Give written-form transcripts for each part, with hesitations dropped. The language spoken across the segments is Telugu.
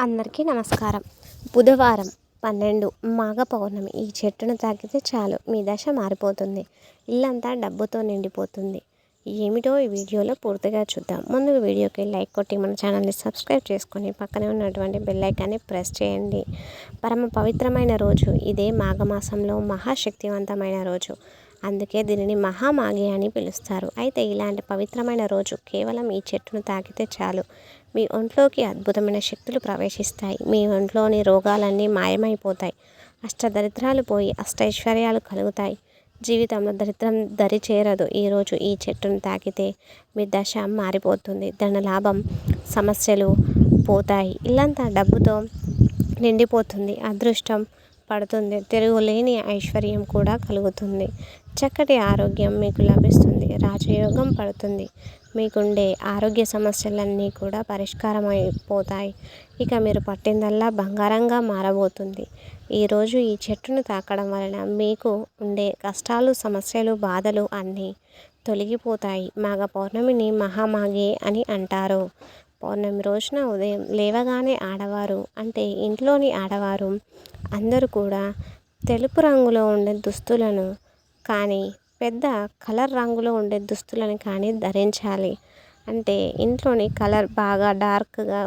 అందరికీ నమస్కారం. బుధవారం 12 మాఘ పౌర్ణమి. ఈ చెట్టును తాకితే చాలు మీ దశ మారిపోతుంది. ఇల్లంతా డబ్బుతో నిండిపోతుంది. ఏమిటో ఈ వీడియోలో పూర్తిగా చూద్దాం. ముందుగా వీడియోకి లైక్ కొట్టి మన ఛానల్ని సబ్స్క్రైబ్ చేసుకొని పక్కనే ఉన్నటువంటి బెల్ ఐకాన్ని ప్రెస్ చేయండి. పరమ పవిత్రమైన రోజు ఇదే. మాఘమాసంలో మహాశక్తివంతమైన రోజు. అందుకే దీనిని మహామాఘి అని పిలుస్తారు. అయితే ఇలాంటి పవిత్రమైన రోజు కేవలం ఈ చెట్టును తాకితే చాలు మీ ఒంట్లోకి అద్భుతమైన శక్తులు ప్రవేశిస్తాయి. మీ ఒంట్లోని రోగాలన్నీ మాయమైపోతాయి. అష్టదరిద్రాలు పోయి అష్టైశ్వర్యాలు కలుగుతాయి. జీవితంలో దరిద్రం దరి చేరదు. ఈరోజు ఈ చెట్టును తాకితే మీ దశ మారిపోతుంది. ధనలాభం, సమస్యలు పోతాయి. ఇల్లంతా డబ్బుతో నిండిపోతుంది. అదృష్టం పడుతుంది. తిరుగులేని ఐశ్వర్యం కూడా కలుగుతుంది. చక్కటి ఆరోగ్యం మీకు లభిస్తుంది. రాజయోగం పడుతుంది. మీకుండే ఆరోగ్య సమస్యలన్నీ కూడా పరిష్కారం అయిపోతాయి. ఇక మీరు పట్టిందల్లా బంగారంగా మారబోతుంది. ఈరోజు ఈ చెట్టును తాకడం వలన మీకు ఉండే కష్టాలు, సమస్యలు, బాధలు అన్నీ తొలగిపోతాయి. మాఘ పౌర్ణమిని మహామాఘి అని అంటారు. పౌర్ణమి రోజున ఉదయం లేవగానే ఆడవారు అంటే ఇంట్లోని ఆడవారు అందరూ కూడా తెలుపు రంగులో ఉండే దుస్తులను కానీ పెద్ద కలర్ రంగులో ఉండే దుస్తులను కానీ ధరించాలి. అంటే ఇంట్లోని కలర్ బాగా డార్క్గా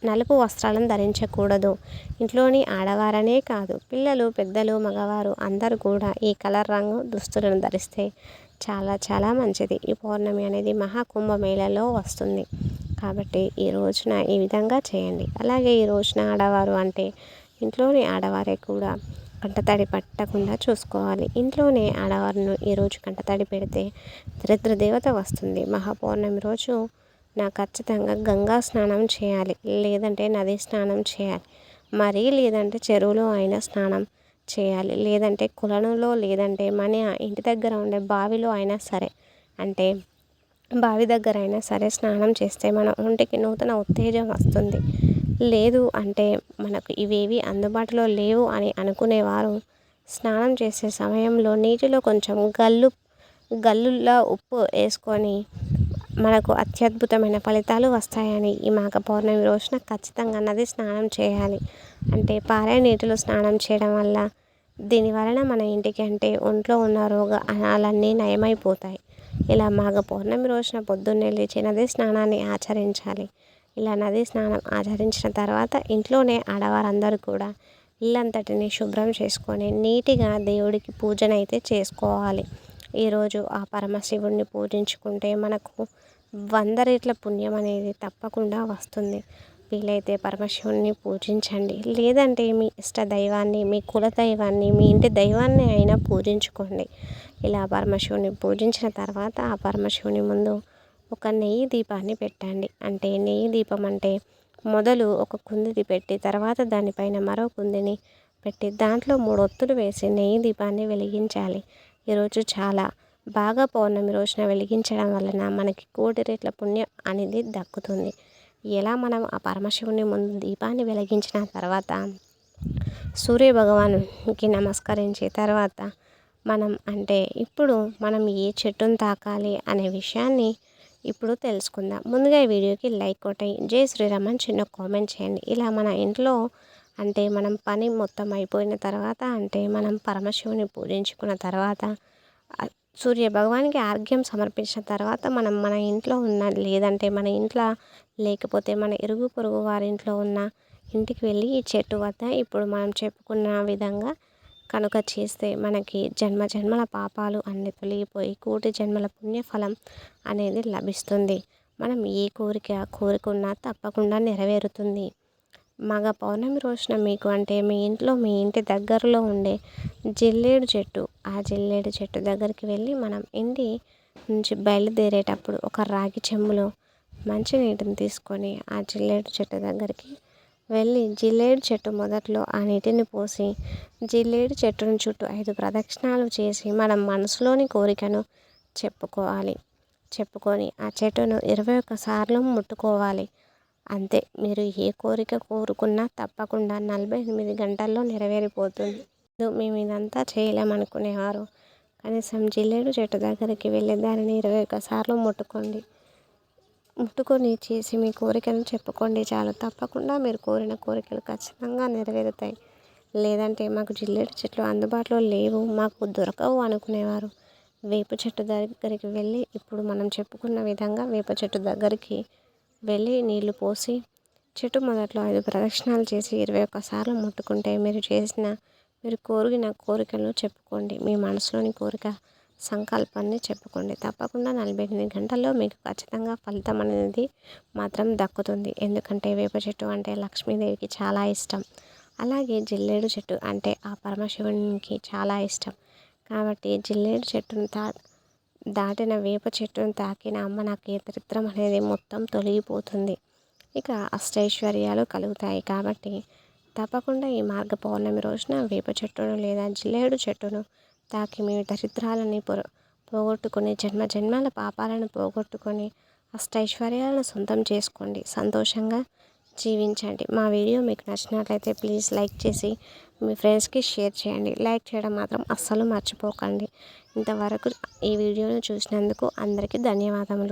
నలుపు వస్త్రాలను ధరించకూడదు. ఇంట్లోని ఆడవారనే కాదు, పిల్లలు, పెద్దలు, మగవారు అందరూ కూడా ఈ కలర్ రంగు దుస్తులను ధరిస్తే చాలా చాలా మంచిది. ఈ పౌర్ణమి అనేది మహాకుంభమేళలో వస్తుంది కాబట్టి ఈ రోజున ఈ విధంగా చేయండి. అలాగే ఈ రోజున ఆడవారు అంటే ఇంట్లోని ఆడవారే కూడా కంటతడి పట్టకుండా చూసుకోవాలి. ఇంట్లోనే ఆడవారును ఈరోజు కంటతడి పెడితే దరిద్ర దేవత వస్తుంది. మహాపౌర్ణమి రోజు ఖచ్చితంగా గంగా స్నానం చేయాలి, లేదంటే నది స్నానం చేయాలి, మరీ లేదంటే చెరువులో అయినా స్నానం చేయాలి, లేదంటే కొలనులో, లేదంటే మన ఇంటి దగ్గర ఉండే బావిలో అయినా సరే, అంటే బావి దగ్గర అయినా సరే స్నానం చేస్తే మన ఒంటికి నూతన ఉత్తేజం వస్తుంది. లేదు అంటే మనకు ఇవేవి అందుబాటులో లేవు అని అనుకునేవారు స్నానం చేసే సమయంలో నీటిలో కొంచెం గల్లుల్లో ఉప్పు వేసుకొని మనకు అత్యద్భుతమైన ఫలితాలు వస్తాయని ఈ మాఘ పౌర్ణమి రోజున ఖచ్చితంగా నది స్నానం చేయాలి. అంటే పారే నీటిలో స్నానం చేయడం వల్ల దీని వలన మన ఇంటికి అంటే ఒంట్లో ఉన్న రోగాలన్నీ నయమైపోతాయి. ఇలా మాఘ పౌర్ణమి రోజున పొద్దున్నే లేచి నది స్నానాన్ని ఆచరించాలి. ఇలా నది స్నానం ఆచరించిన తర్వాత ఇంట్లోనే ఆడవారందరూ కూడా ఇల్లంతటిని శుభ్రం చేసుకొని నీటిగా దేవుడికి పూజనైతే చేసుకోవాలి. ఈరోజు ఆ పరమశివుడిని పూజించుకుంటే మనకు 100 రెట్ల పుణ్యం అనేది తప్పకుండా వస్తుంది. వీలైతే పరమశివుడిని పూజించండి, లేదంటే మీ ఇష్ట దైవాన్ని, మీ కుల దైవాన్ని, మీ ఇంటి దైవాన్ని అయినా పూజించుకోండి. ఇలా పరమశివుని పూజించిన తర్వాత ఆ పరమశివుని ముందు ఒక నెయ్యి దీపాన్ని పెట్టండి. అంటే నెయ్యి దీపం అంటే మొదలు ఒక కుందిది పెట్టి తర్వాత దానిపైన మరో కుందిని పెట్టి దాంట్లో 3 ఒత్తులు వేసి నెయ్యి దీపాన్ని వెలిగించాలి. ఈరోజు చాలా బాగా పౌర్ణమి రోజున వెలిగించడం వలన మనకి 1,00,00,000 రెట్ల పుణ్యం అనేది దక్కుతుంది. ఎలా మనం ఆ పరమశివుని ముందు దీపాన్ని వెలిగించిన తర్వాత సూర్య భగవానునికి నమస్కరించిన తర్వాత ఇప్పుడు మనం ఏ చెట్టును తాకాలి అనే విషయాన్ని ఇప్పుడు తెలుసుకుందాం. ముందుగా ఈ వీడియోకి లైక్ కొట్టి జై శ్రీరామ్ అని చిన్న కామెంట్ చేయండి. ఇలా మన ఇంట్లో అంటే మనం పని మొత్తం అయిపోయిన తర్వాత అంటే మనం పరమశివుని పూజించుకున్న తర్వాత సూర్య భగవానికి ఆర్ఘ్యం సమర్పించిన తర్వాత మనం మన ఇంట్లో ఉన్న, లేదంటే మన ఇంట్లో లేకపోతే మన ఇరుగు పొరుగు వారి ఇంట్లో ఉన్న ఇంటికి వెళ్ళి ఈ చెట్టు వద్ద ఇప్పుడు మనం చెప్పుకున్న విధంగా కనుక చేస్తే మనకి జన్మ జన్మల పాపాలు అన్నీ తొలగిపోయి 1,00,00,000 జన్మల పుణ్యఫలం అనేది లభిస్తుంది. మనం ఏ కోరిక కోరుకున్నా తప్పకుండా నెరవేరుతుంది. మాఘ పౌర్ణమి రోజున మీకు అంటే మీ ఇంటి దగ్గరలో ఉండే జిల్లేడు చెట్టు, ఆ జిల్లేడు చెట్టు దగ్గరికి వెళ్ళి మనం ఇంటి నుంచి బయలుదేరేటప్పుడు ఒక రాగి చెంబులో మంచినీటిని తీసుకొని ఆ జిల్లేడు చెట్టు దగ్గరికి వెళ్ళి జిల్లేడు చెట్టు మొదట్లో ఆ నీటిని పోసి జిల్లేడు చెట్టును చుట్టూ 5 ప్రదక్షిణాలు చేసి మనం మనసులోని కోరికను చెప్పుకొని ఆ చెట్టును 21 సార్లు ముట్టుకోవాలి. అంతే, మీరు ఏ కోరిక కోరుకున్నా తప్పకుండా 48 గంటల్లో నెరవేరిపోతుంది. మేము ఇదంతా చేయలేమనుకునేవారు కనీసం జిల్లేడు చెట్టు దగ్గరికి వెళ్ళి దానిని 21 సార్లు ముట్టుకోండి. ముట్టుకొని చేసి మీ కోరికను చెప్పుకోండి చాలు. తప్పకుండా మీరు కోరిన కోరికలు ఖచ్చితంగా నెరవేరుతాయి. లేదంటే మాకు జిల్లేడు చెట్లు అందుబాటులో లేవు, మాకు దొరకవు అనుకునేవారు వేప చెట్టు దగ్గరికి వెళ్ళి ఇప్పుడు మనం చెప్పుకున్న విధంగా వేప చెట్టు దగ్గరికి వెళ్ళి నీళ్లు పోసి చెట్టు మొదట్లో 5 ప్రదక్షిణాలు చేసి 21 సార్లు ముట్టుకుంటే మీరు కోరిన కోరికలను చెప్పుకోండి. మీ మనసులోని కోరిక సంకల్పాన్ని చెప్పుకోండి. తప్పకుండా 48 గంటల్లో మీకు ఖచ్చితంగా ఫలితం అనేది మాత్రం దక్కుతుంది. ఎందుకంటే వేప చెట్టు అంటే లక్ష్మీదేవికి చాలా ఇష్టం. అలాగే జిల్లేడు చెట్టు అంటే ఆ పరమశివునికి చాలా ఇష్టం. కాబట్టి జిల్లేడు చెట్టును దాటిన వేప చెట్టును తాకిన అమ్మ నాకు ఏ దరిద్రం అనేది మొత్తం తొలగిపోతుంది, ఇక అష్టైశ్వర్యాలు కలుగుతాయి. కాబట్టి తప్పకుండా ఈ మార్గ పౌర్ణమి రోజున వేప చెట్టును లేదా జిల్లేడు చెట్టును తాకి మీ దరిద్రాలని పోగొట్టుకొని జన్మల పాపాలను పోగొట్టుకొని అష్టైశ్వర్యాలను సొంతం చేసుకోండి. సంతోషంగా జీవించండి. మా వీడియో మీకు నచ్చినట్లయితే ప్లీజ్ లైక్ చేసి మీ ఫ్రెండ్స్కి షేర్ చేయండి. లైక్ చేయడం మాత్రం అస్సలు మర్చిపోకండి. ఇంతవరకు ఈ వీడియోను చూసినందుకు అందరికీ ధన్యవాదములు.